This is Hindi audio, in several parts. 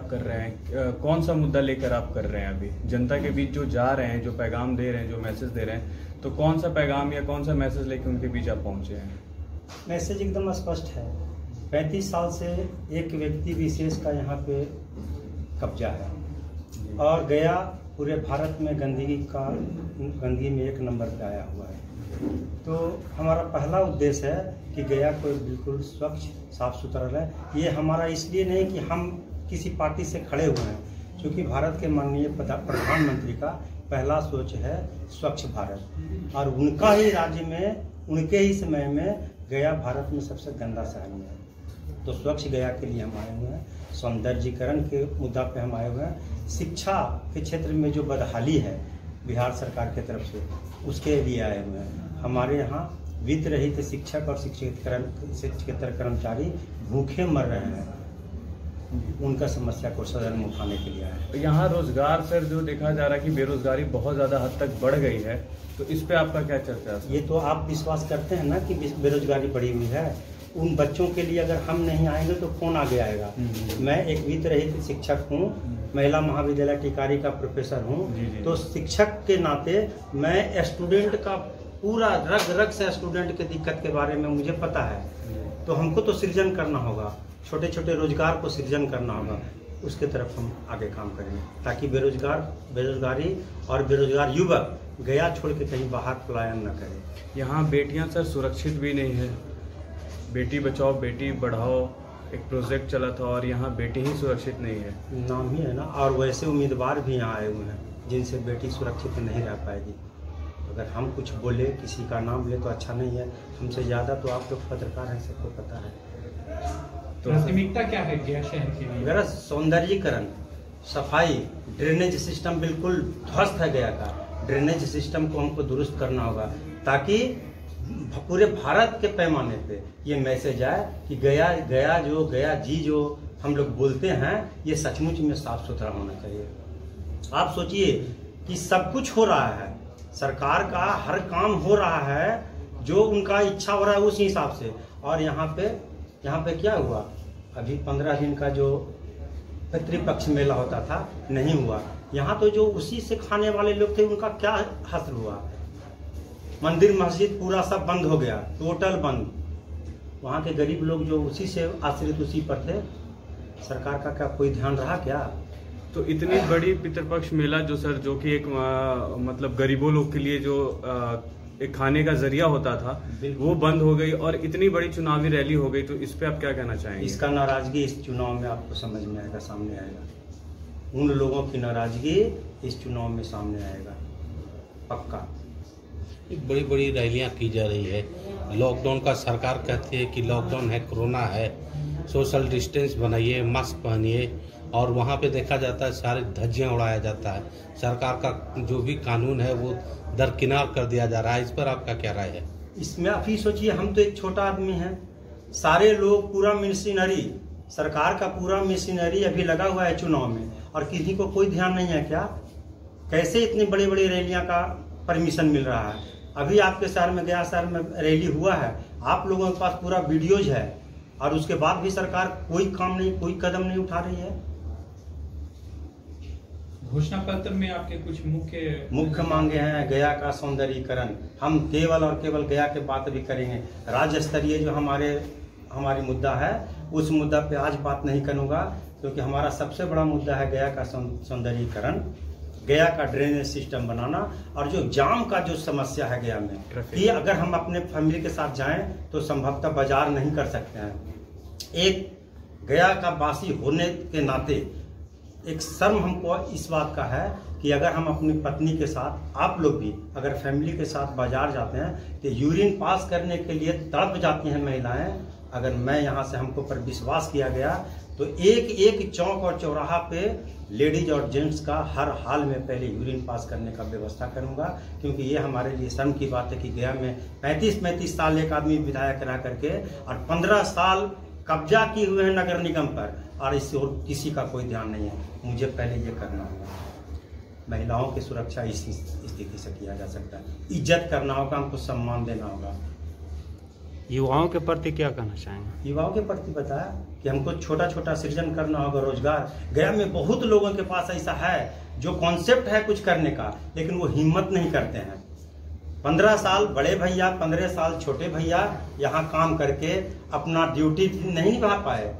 कर रहे हैं, कौन सा मुद्दा लेकर आप कर रहे हैं? अभी जनता के बीच जो जा रहे हैं, जो पैगाम दे रहे हैं, जो मैसेज दे रहे हैं, तो कौन सा पैगाम या कौन सा मैसेज लेकर उनके बीच आप पहुंचे हैं? मैसेज एकदम स्पष्ट है। 35 साल से एक व्यक्ति विशेष का यहाँ पे कब्जा है और गया पूरे भारत में गंदगी में 1 नंबर पे आया हुआ है। तो हमारा पहला उद्देश्य है कि गया को बिल्कुल स्वच्छ साफ सुथरा रहे। ये हमारा इसलिए नहीं कि हम किसी पार्टी से खड़े हुए हैं, क्योंकि भारत के माननीय प्रधानमंत्री का पहला सोच है स्वच्छ भारत, और उनका ही राज्य में, उनके ही समय में गया भारत में सबसे गंदा शहर में है। तो स्वच्छ गया के लिए हम आए हुए हैं। सौंदर्यीकरण के मुद्दा पे हम आए हुए हैं। शिक्षा के क्षेत्र में जो बदहाली है बिहार सरकार की तरफ से, उसके लिए आए हुए हैं। हमारे यहाँ वित्त रहित शिक्षक और शिक्षकेतर कर्मचारी भूखे मर रहे हैं, उनका समस्या को सदन में उठाने के लिए आए। यहाँ रोजगार सर जो देखा जा रहा है कि बेरोजगारी बहुत ज्यादा हद तक बढ़ गई है, तो इस पे आपका क्या चर्चा है? ये तो आप विश्वास करते हैं ना कि बेरोजगारी बढ़ी हुई है। उन बच्चों के लिए अगर हम नहीं आएंगे तो कौन आगे आएगा? मैं एक वित्त रहित शिक्षक हूँ, महिला महाविद्यालय टिकारी का प्रोफेसर हूँ। तो शिक्षक के नाते मैं स्टूडेंट का पूरा रग रग से स्टूडेंट के दिक्कत के बारे में मुझे पता है। तो हमको तो सृजन करना होगा, छोटे छोटे रोजगार को सृजन करना होगा, उसके तरफ हम आगे काम करेंगे, ताकि बेरोजगारी और बेरोजगार युवक गया छोड़ के कहीं बाहर पलायन न करें। यहाँ बेटियाँ सर सुरक्षित भी नहीं है। बेटी बचाओ बेटी बढ़ाओ एक प्रोजेक्ट चला था और यहाँ बेटी ही सुरक्षित नहीं है, नाम ही है ना। और वैसे उम्मीदवार भी यहाँ आए हुए हैं जिनसे बेटी सुरक्षित नहीं रह पाएगी। अगर हम कुछ बोले, किसी का नाम ले तो अच्छा नहीं है। हमसे ज़्यादा तो आप लोग पत्रकार हैं, सबको पता है। तो प्राथमिकता क्या है गया शहर के लिए? अगर सौंदर्यीकरण, सफाई, ड्रेनेज सिस्टम बिल्कुल ध्वस्त है गया का। ड्रेनेज सिस्टम को हमको दुरुस्त करना होगा, ताकि पूरे भारत के पैमाने पे ये मैसेज आए कि गया जो हम लोग बोलते हैं, ये सचमुच में साफ सुथरा होना चाहिए। आप सोचिए कि सब कुछ हो रहा है, सरकार का हर काम हो रहा है, जो उनका इच्छा हो रहा है उस हिसाब से। और यहाँ पे क्या हुआ? अभी 15 दिन का जो पितृपक्ष मेला होता था, नहीं हुआ। यहाँ तो जो उसी से खाने वाले लोग थे, उनका क्या हासिल हुआ? मंदिर मस्जिद पूरा सब बंद हो गया, टोटल बंद। वहाँ के गरीब लोग जो उसी से आश्रित, उसी पर थे। सरकार का क्या कोई ध्यान रहा क्या? तो इतनी बड़ी पितृपक्ष मेला जो कि एक मतलब गरीबों लोग के लिए जो एक खाने का जरिया होता था, वो बंद हो गई और इतनी बड़ी चुनावी रैली हो गई। तो इस पे आप क्या कहना चाहेंगे? इसका नाराजगी इस चुनाव में आपको समझ में आएगा, सामने आएगा। उन लोगों की नाराजगी इस चुनाव में सामने आएगा, पक्का। बड़ी बड़ी रैलियां की जा रही है। लॉकडाउन का सरकार कहती है कि लॉकडाउन है, कोरोना है, सोशल डिस्टेंस बनाइए, मास्क पहनिए, और वहाँ पे देखा जाता है सारे धज्जियां उड़ाया जाता है। सरकार का जो भी कानून है वो दरकिनार कर दिया जा रहा है। इस पर आपका क्या राय है? इसमें आप ही सोचिए, हम तो एक छोटा आदमी हैं, सारे लोग पूरा मशीनरी, सरकार का पूरा मशीनरी अभी लगा हुआ है चुनाव में, और किसी को कोई ध्यान नहीं है क्या? कैसे इतनी बड़ी बड़ी रैलियां का परमिशन मिल रहा है? अभी आपके शहर में, गया शहर में रैली हुआ है, आप लोगों के पास पूरा वीडियोज है, और उसके बाद भी सरकार कोई काम नहीं, कोई कदम नहीं उठा रही है। घोषणा पत्र में आपके कुछ मुख्य मांगे हैं गया का सौंदर्यीकरण। हम केवल और केवल गया के बात भी करेंगे। राज्य स्तरीय जो हमारी मुद्दा है, उस मुद्दा पे आज बात नहीं करूंगा, क्योंकि हमारा सबसे बड़ा मुद्दा है गया का सौंदर्यीकरण, गया का ड्रेनेज सिस्टम बनाना, और जो जाम का जो समस्या है गया में, कि अगर हम अपने फैमिली के साथ जाएं तो संभवतः बाजार नहीं कर सकते हैं। एक गया का वासी होने के नाते एक शर्म हमको इस बात का है कि अगर हम अपनी पत्नी के साथ, आप लोग भी अगर फैमिली के साथ बाजार जाते हैं तो यूरिन पास करने के लिए तड़प जाती हैं महिलाएं। अगर मैं यहाँ से हमको पर विश्वास किया गया तो एक एक चौक और चौराहा पे लेडीज और जेंट्स का हर हाल में पहले यूरिन पास करने का व्यवस्था करूंगा, क्योंकि ये हमारे लिए शर्म की बात है कि गया में 35 साल एक आदमी विधायक रह करके और 15 साल कब्जा किए हुए हैं नगर निगम पर, और इससे और किसी का कोई ध्यान नहीं है। मुझे पहले ये करना होगा। महिलाओं की सुरक्षा इसी स्थिति से किया जा सकता है। इज्जत करना होगा, हमको सम्मान देना होगा। युवाओं के प्रति क्या कहना चाहेंगे? युवाओं के प्रति बताया कि हमको छोटा छोटा सृजन करना होगा, रोजगार। गया में बहुत लोगों के पास ऐसा है जो कॉन्सेप्ट है कुछ करने का, लेकिन वो हिम्मत नहीं करते हैं। 15 साल बड़े भैया, 15 साल छोटे भैया यहाँ काम करके अपना ड्यूटी नहीं निभा पाए,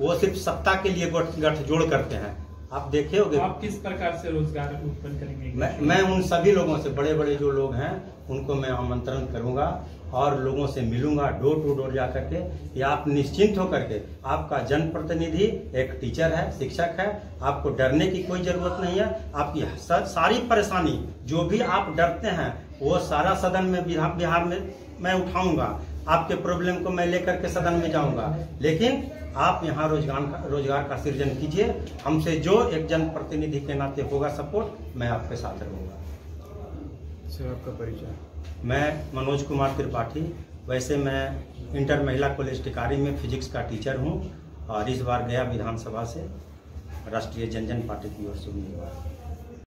वो सिर्फ सत्ता के लिए गठजोड़ करते हैं। आप देखे होंगे। आप किस प्रकार से रोजगार उत्पन्न करेंगे? मैं उन सभी लोगों से, बड़े बड़े जो लोग हैं उनको मैं आमंत्रण करूंगा और लोगों से मिलूंगा डोर टू डोर जा करके। या आप निश्चिंत होकर के, आपका जनप्रतिनिधि एक टीचर है, शिक्षक है, आपको डरने की कोई जरूरत नहीं है। आपकी सारी परेशानी जो भी आप डरते हैं वो सारा सदन में बिहार में मैं उठाऊंगा। आपके प्रॉब्लम को मैं लेकर के सदन में जाऊंगा, लेकिन आप यहाँ रोजगार का सृजन कीजिए। हमसे जो एक जनप्रतिनिधि के नाते होगा सपोर्ट, मैं आपके साथ रहूंगा। सर आपका परिचय? मैं मनोज कुमार त्रिपाठी। वैसे मैं इंटर महिला कॉलेज टिकारी में फिजिक्स का टीचर हूँ और इस बार गया विधानसभा से राष्ट्रीय जनजन पार्टी की ओर से उम्मीदवार।